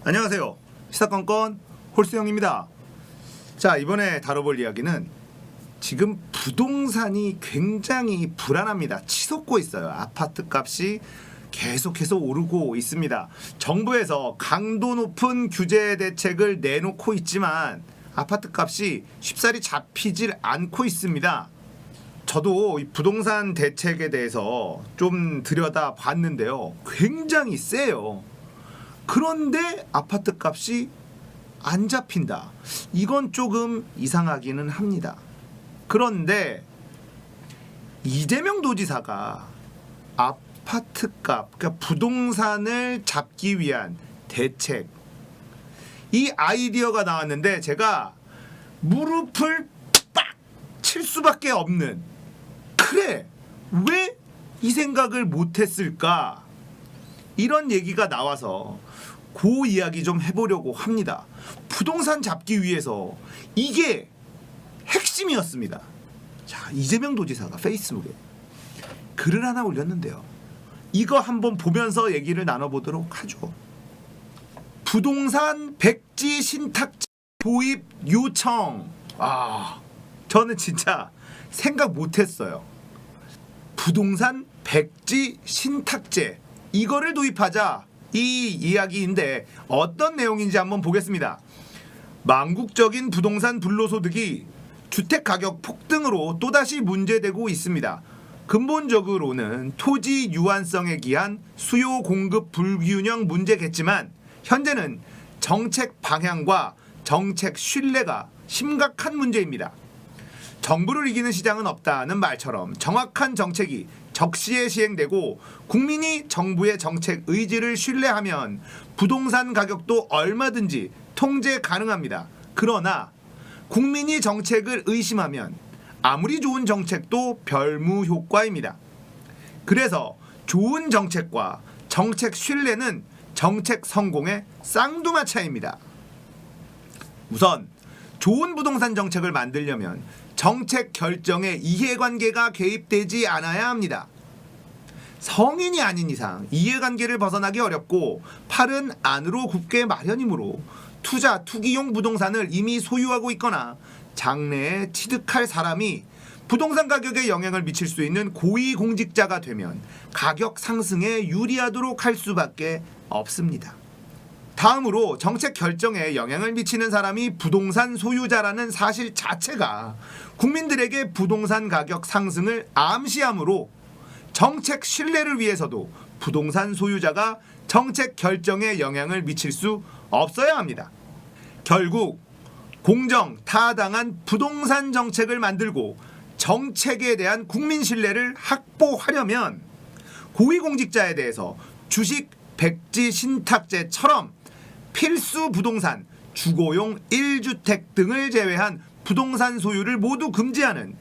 안녕하세요. 시사건건 홀수영입니다. 자, 이번에 다뤄볼 이야기는 지금 부동산이 굉장히 불안합니다. 치솟고 있어요. 아파트 값이 계속해서 오르고 있습니다. 정부에서 강도 높은 규제 대책을 내놓고 있지만 아파트 값이 쉽사리 잡히질 않고 있습니다. 저도 이 부동산 대책에 대해서 좀 들여다봤는데요. 굉장히 세요. 그런데 아파트 값이 안 잡힌다. 이건 조금 이상하기는 합니다. 그런데 이재명 도지사가 아파트 값, 그러니까 부동산을 잡기 위한 대책, 이 아이디어가 나왔는데 제가 무릎을 빡 칠 수밖에 없는, 그래, 왜 이 생각을 못했을까? 이런 얘기가 나와서 그 이야기 좀 해보려고 합니다. 부동산 잡기 위해서 이게 핵심이었습니다. 자, 이재명 도지사가 페이스북에 글을 하나 올렸는데요. 이거 한번 보면서 얘기를 나눠보도록 하죠. 부동산 백지 신탁제 도입 요청. 저는 진짜 생각 못했어요. 부동산 백지 신탁제, 이거를 도입하자, 이 이야기인데 어떤 내용인지 한번 보겠습니다. 망국적인 부동산 불로소득이 주택가격 폭등으로 또다시 문제되고 있습니다. 근본적으로는 토지 유한성에 기한 수요 공급 불균형 문제겠지만 현재는 정책 방향과 정책 신뢰가 심각한 문제입니다. 정부를 이기는 시장은 없다는 말처럼 정확한 정책이 적시에 시행되고 국민이 정부의 정책 의지를 신뢰하면 부동산 가격도 얼마든지 통제 가능합니다. 그러나 국민이 정책을 의심하면 아무리 좋은 정책도 별무 효과입니다. 그래서 좋은 정책과 정책 신뢰는 정책 성공의 쌍두마차입니다. 우선 좋은 부동산 정책을 만들려면 정책 결정에 이해관계가 개입되지 않아야 합니다. 성인이 아닌 이상 이해관계를 벗어나기 어렵고 팔은 안으로 굽게 마련이므로 투기용 부동산을 이미 소유하고 있거나 장래에 취득할 사람이 부동산 가격에 영향을 미칠 수 있는 고위공직자가 되면 가격 상승에 유리하도록 할 수밖에 없습니다. 다음으로 정책 결정에 영향을 미치는 사람이 부동산 소유자라는 사실 자체가 국민들에게 부동산 가격 상승을 암시하므로 정책 신뢰를 위해서도 부동산 소유자가 정책 결정에 영향을 미칠 수 없어야 합니다. 결국 공정, 타당한 부동산 정책을 만들고 정책에 대한 국민 신뢰를 확보하려면 고위공직자에 대해서 주식 백지 신탁제처럼 필수 부동산, 주거용 1주택 등을 제외한 부동산 소유를 모두 금지하는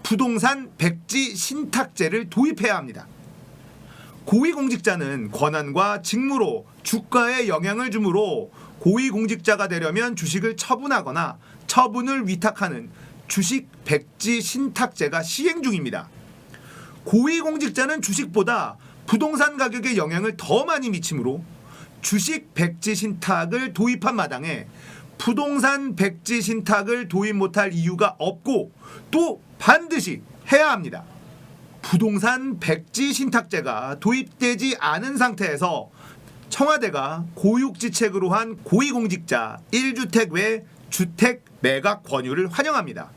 부동산 백지 신탁제를 도입해야 합니다. 고위공직자는 권한과 직무로 주가에 영향을 주므로 고위공직자가 되려면 주식을 처분하거나 처분을 위탁하는 주식 백지 신탁제가 시행 중입니다. 고위공직자는 주식보다 부동산 가격에 영향을 더 많이 미치므로 주식 백지 신탁을 도입한 마당에 부동산 백지 신탁을 도입 못할 이유가 없고 또 반드시 해야 합니다. 부동산 백지 신탁제가 도입되지 않은 상태에서 청와대가 고육지책으로 한 고위공직자 1주택 외 주택 매각 권유를 환영합니다.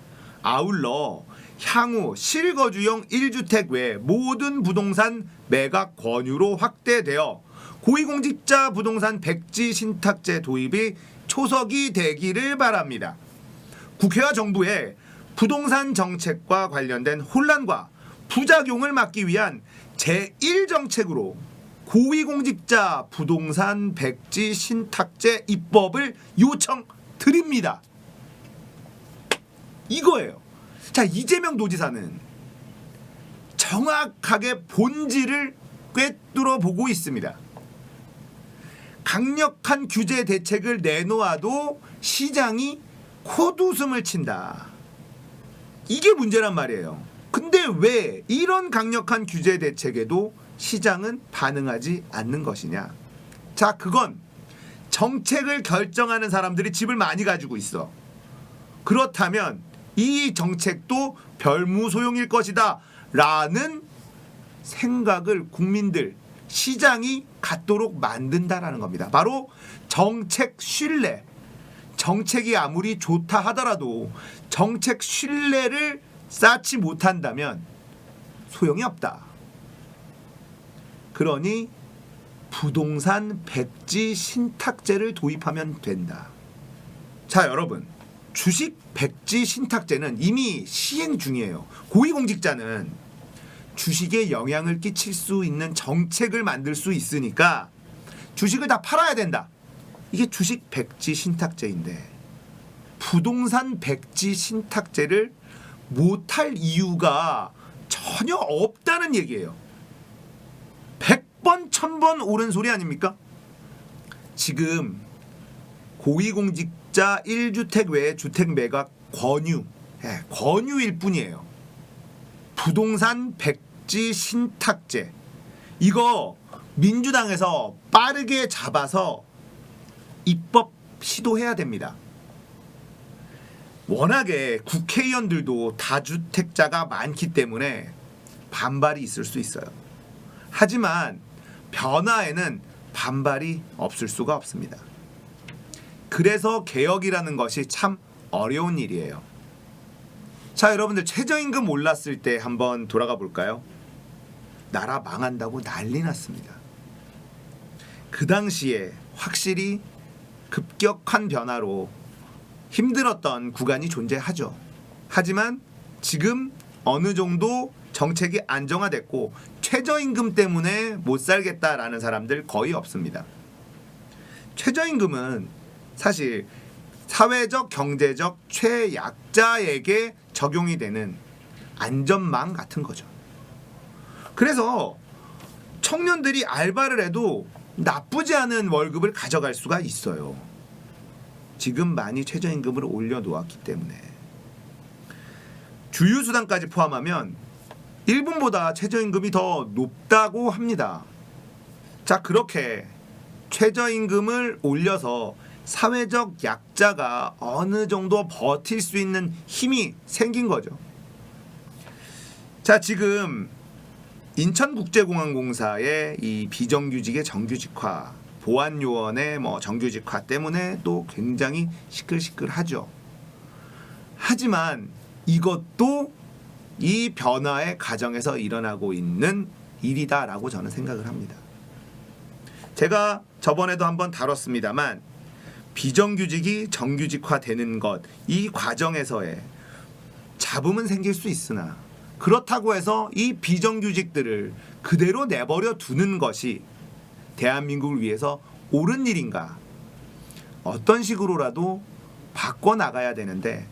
아울러 향후 실거주용 1주택 외 모든 부동산 매각 권유로 확대되어 고위공직자 부동산 백지 신탁제 도입이 초석이 되기를 바랍니다. 국회와 정부의 부동산 정책과 관련된 혼란과 부작용을 막기 위한 제1정책으로 고위공직자 부동산 백지 신탁제 입법을 요청드립니다. 이거예요. 자, 이재명 도지사는 정확하게 본질을 꿰뚫어 보고 있습니다. 강력한 규제 대책을 내놓아도 시장이 콧웃음을 친다. 이게 문제란 말이에요. 근데 왜 이런 강력한 규제 대책에도 시장은 반응하지 않는 것이냐? 자, 그건 정책을 결정하는 사람들이 집을 많이 가지고 있어. 그렇다면 이 정책도 별무소용일 것이다 라는 생각을 국민들, 시장이 갖도록 만든다라는 겁니다. 바로 정책 신뢰. 정책이 아무리 좋다 하더라도 정책 신뢰를 쌓지 못한다면 소용이 없다. 그러니 부동산 백지 신탁제를 도입하면 된다. 자, 여러분, 주식 백지 신탁제는 이미 시행 중이에요. 고위공직자는 주식에 영향을 끼칠 수 있는 정책을 만들 수 있으니까 주식을 다 팔아야 된다. 이게 주식 백지 신탁제인데 부동산 백지 신탁제를 못할 이유가 전혀 없다는 얘기예요. 100번 1000번 옳은 소리 아닙니까? 지금 고위공직자 1주택 외에 주택 매각 권유일 뿐이에요. 부동산 백지 신탁제 이거 민주당에서 빠르게 잡아서 입법 시도해야 됩니다. 워낙에 국회의원들도 다주택자가 많기 때문에 반발이 있을 수 있어요. 하지만 변화에는 반발이 없을 수가 없습니다. 그래서 개혁이라는 것이 참 어려운 일이에요. 자, 여러분들 최저임금 올랐을 때 한번 돌아가 볼까요? 나라 망한다고 난리 났습니다. 그 당시에 확실히 급격한 변화로 힘들었던 구간이 존재하죠. 하지만 지금 어느 정도 정책이 안정화됐고 최저임금 때문에 못 살겠다라는 사람들 거의 없습니다. 최저임금은 사실 사회적 경제적 최약자에게 적용이 되는 안전망 같은 거죠. 그래서 청년들이 알바를 해도 나쁘지 않은 월급을 가져갈 수가 있어요. 지금 많이 최저임금을 올려놓았기 때문에. 주휴수당까지 포함하면 일본보다 최저임금이 더 높다고 합니다. 자, 그렇게 최저임금을 올려서 사회적 약자가 어느 정도 버틸 수 있는 힘이 생긴 거죠. 자, 지금 인천국제공항공사의 이 비정규직의 정규직화, 보안요원의 정규직화 때문에 또 굉장히 시끌시끌하죠. 하지만 이것도 이 변화의 과정에서 일어나고 있는 일이다라고 저는 생각을 합니다. 제가 저번에도 한번 다뤘습니다만 비정규직이 정규직화되는 것, 이 과정에서의 잡음은 생길 수 있으나 그렇다고 해서 이 비정규직들을 그대로 내버려 두는 것이 대한민국을 위해서 옳은 일인가? 어떤 식으로라도 바꿔나가야 되는데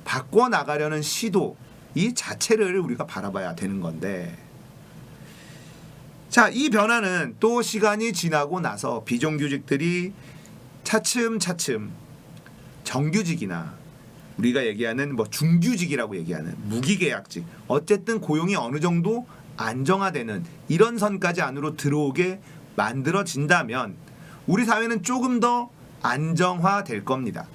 바꿔나가려는 시도 이 자체를 우리가 바라봐야 되는 건데, 자, 이 변화는 또 시간이 지나고 나서 비정규직들이 차츰차츰 정규직이나 우리가 얘기하는 중규직이라고 얘기하는 무기계약직, 어쨌든 고용이 어느 정도 안정화되는 이런 선까지 안으로 들어오게 만들어진다면 우리 사회는 조금 더 안정화될 겁니다.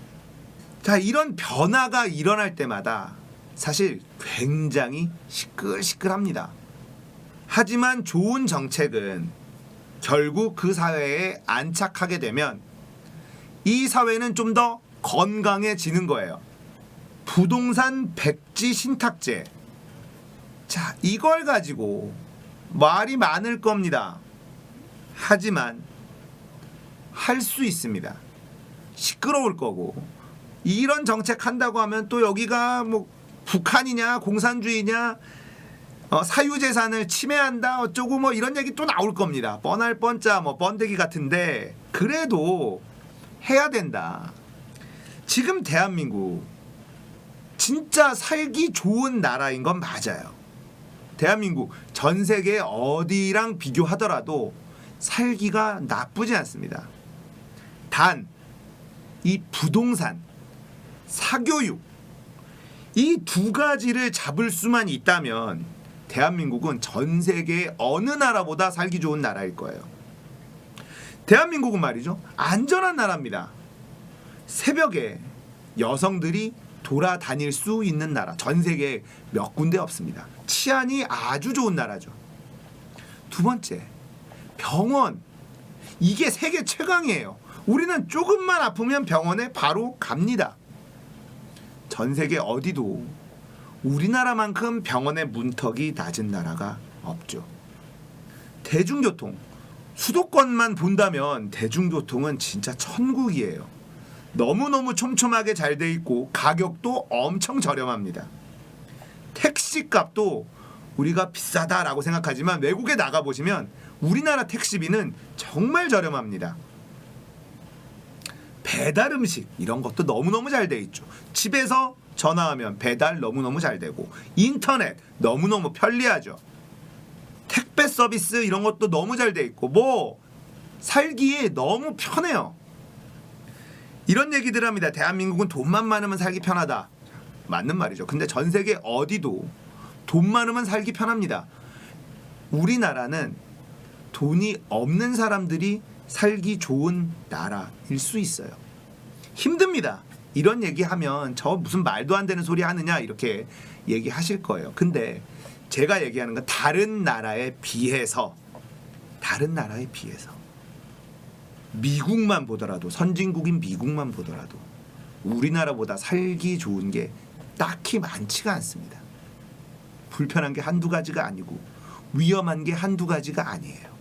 자, 이런 변화가 일어날 때마다 사실 굉장히 시끌시끌합니다. 하지만 좋은 정책은 결국 그 사회에 안착하게 되면 이 사회는 좀 더 건강해지는 거예요. 부동산 백지 신탁제. 자, 이걸 가지고 말이 많을 겁니다. 하지만 할 수 있습니다. 시끄러울 거고, 이런 정책 한다고 하면 또 여기가 북한이냐 공산주의냐 사유재산을 침해한다 어쩌고 이런 얘기 또 나올 겁니다. 뻔할 뻔짜 번데기 같은데 그래도 해야 된다. 지금 대한민국 진짜 살기 좋은 나라인 건 맞아요. 대한민국 전 세계 어디랑 비교하더라도 살기가 나쁘지 않습니다. 단 이 부동산, 사교육 이 두 가지를 잡을 수만 있다면 대한민국은 전 세계 어느 나라보다 살기 좋은 나라일 거예요. 대한민국은 말이죠, 안전한 나라입니다. 새벽에 여성들이 돌아다닐 수 있는 나라 전 세계에 몇 군데 없습니다. 치안이 아주 좋은 나라죠. 두 번째, 병원. 이게 세계 최강이에요. 우리는 조금만 아프면 병원에 바로 갑니다. 전 세계 어디도 우리나라만큼 병원의 문턱이 낮은 나라가 없죠. 대중교통. 수도권만 본다면 대중교통은 진짜 천국이에요. 너무너무 촘촘하게 잘 돼 있고 가격도 엄청 저렴합니다. 택시 값도 우리가 비싸다라고 생각하지만 외국에 나가보시면 우리나라 택시비는 정말 저렴합니다. 배달 음식 이런 것도 너무너무 잘 돼 있죠. 집에서 전화하면 배달 너무너무 잘 되고 인터넷 너무너무 편리하죠. 택배 서비스 이런 것도 너무 잘 돼 있고 뭐 살기에 너무 편해요. 이런 얘기들 합니다. 대한민국은 돈만 많으면 살기 편하다. 맞는 말이죠. 근데 전 세계 어디도 돈 많으면 살기 편합니다. 우리나라는 돈이 없는 사람들이 살기 좋은 나라일 수 있어요. 힘듭니다. 이런 얘기하면 저 무슨 말도 안 되는 소리 하느냐 이렇게 얘기하실 거예요. 근데 제가 얘기하는 건 다른 나라에 비해서 미국만 보더라도, 선진국인 미국만 보더라도 우리나라보다 살기 좋은 게 딱히 많지가 않습니다. 불편한 게 한두 가지가 아니고 위험한 게 한두 가지가 아니에요.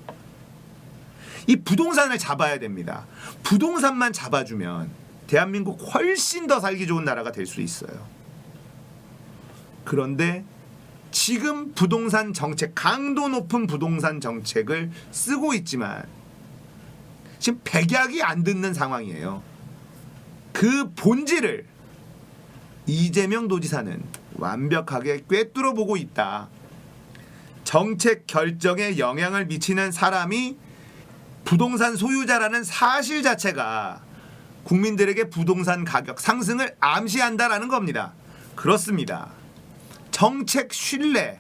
이 부동산을 잡아야 됩니다. 부동산만 잡아주면 대한민국 훨씬 더 살기 좋은 나라가 될 수 있어요. 그런데 지금 부동산 정책, 강도 높은 부동산 정책을 쓰고 있지만 지금 백약이 안 듣는 상황이에요. 그 본질을 이재명 도지사는 완벽하게 꿰뚫어 보고 있다. 정책 결정에 영향을 미치는 사람이 부동산 소유자라는 사실 자체가 국민들에게 부동산 가격 상승을 암시한다라는 겁니다. 그렇습니다. 정책 신뢰,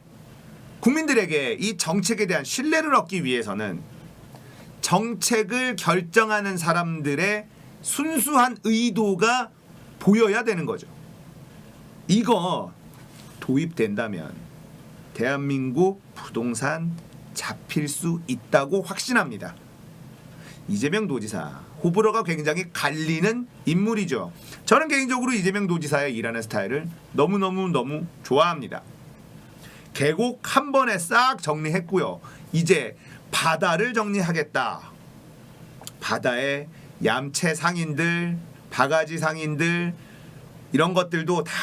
국민들에게 이 정책에 대한 신뢰를 얻기 위해서는 정책을 결정하는 사람들의 순수한 의도가 보여야 되는 거죠. 이거 도입된다면 대한민국 부동산 잡힐 수 있다고 확신합니다. 이재명 도지사 호불호가 굉장히 갈리는 인물이죠. 저는 개인적으로 이재명 도지사의 일하는 스타일을 너무 좋아합니다. 계곡 한 번에 싹 정리했고요. 이제 바다를 정리하겠다. 바다에 얌체 상인들, 바가지 상인들 이런 것들도 다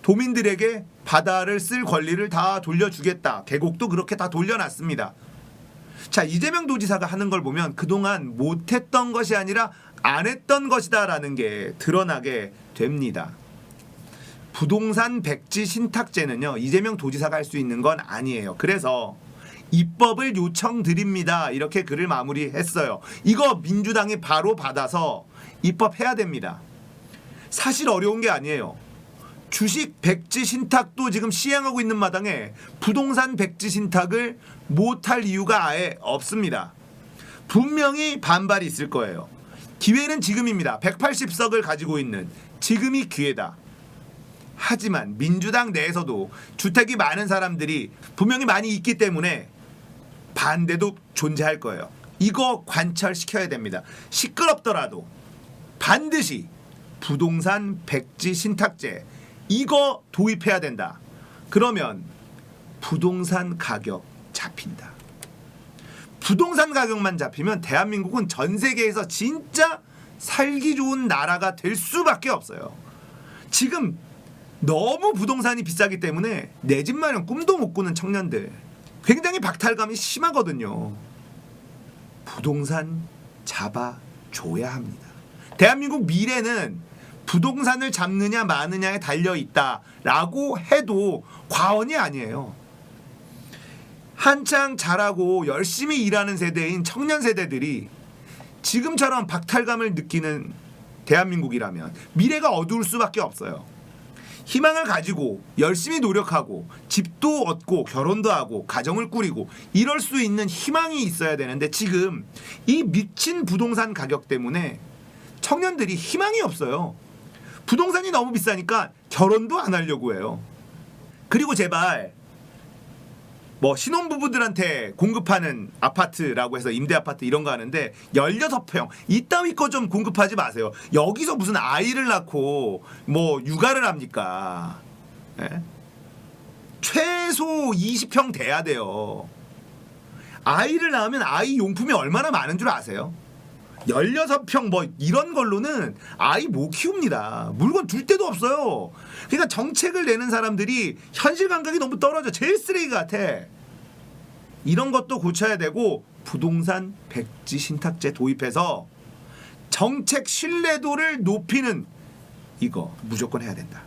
도민들에게 바다를 쓸 권리를 다 돌려주겠다. 계곡도 그렇게 다 돌려놨습니다. 자, 이재명 도지사가 하는 걸 보면 그동안 못했던 것이 아니라 안 했던 것이다라는 게 드러나게 됩니다. 부동산 백지 신탁제는요, 이재명 도지사가 할 수 있는 건 아니에요. 그래서 입법을 요청드립니다. 이렇게 글을 마무리했어요. 이거 민주당이 바로 받아서 입법해야 됩니다. 사실 어려운 게 아니에요. 주식 백지 신탁도 지금 시행하고 있는 마당에 부동산 백지 신탁을 못할 이유가 아예 없습니다. 분명히 반발이 있을 거예요. 기회는 지금입니다. 180석을 가지고 있는 지금이 기회다. 하지만 민주당 내에서도 주택이 많은 사람들이 분명히 많이 있기 때문에 반대도 존재할 거예요. 이거 관철시켜야 됩니다. 시끄럽더라도 반드시 부동산 백지 신탁제 이거 도입해야 된다. 그러면 부동산 가격 잡힌다. 부동산 가격만 잡히면 대한민국은 전 세계에서 진짜 살기 좋은 나라가 될 수밖에 없어요. 지금 너무 부동산이 비싸기 때문에 내 집 마련 꿈도 못 꾸는 청년들 굉장히 박탈감이 심하거든요. 부동산 잡아줘야 합니다. 대한민국 미래는 부동산을 잡느냐 마느냐에 달려있다라고 해도 과언이 아니에요. 한창 잘하고 열심히 일하는 세대인 청년 세대들이 지금처럼 박탈감을 느끼는 대한민국이라면 미래가 어두울 수밖에 없어요. 희망을 가지고 열심히 노력하고 집도 얻고 결혼도 하고 가정을 꾸리고 이럴 수 있는 희망이 있어야 되는데 지금 이 미친 부동산 가격 때문에 청년들이 희망이 없어요. 부동산이 너무 비싸니까 결혼도 안 하려고 해요. 그리고 제발 뭐 신혼부부들한테 공급하는 아파트라고 해서 임대 아파트 이런 거 하는데 16평 이따위 거 좀 공급하지 마세요. 여기서 무슨 아이를 낳고 뭐 육아를 합니까? 예? 최소 20평 돼야 돼요. 아이를 낳으면 아이 용품이 얼마나 많은 줄 아세요? 16평 뭐 이런 걸로는 아이 못 키웁니다. 물건 둘 데도 없어요. 그러니까 정책을 내는 사람들이 현실 감각이 너무 떨어져. 제일 쓰레기 같아. 이런 것도 고쳐야 되고 부동산 백지 신탁제 도입해서 정책 신뢰도를 높이는 이거 무조건 해야 된다.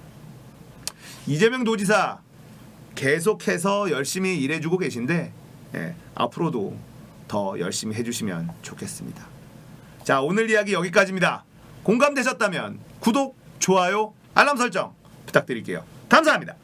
이재명 도지사 계속해서 열심히 일해주고 계신데 앞으로도 더 열심히 해주시면 좋겠습니다. 자, 오늘 이야기 여기까지입니다. 공감되셨다면 구독, 좋아요, 알람 설정 부탁드릴게요. 감사합니다.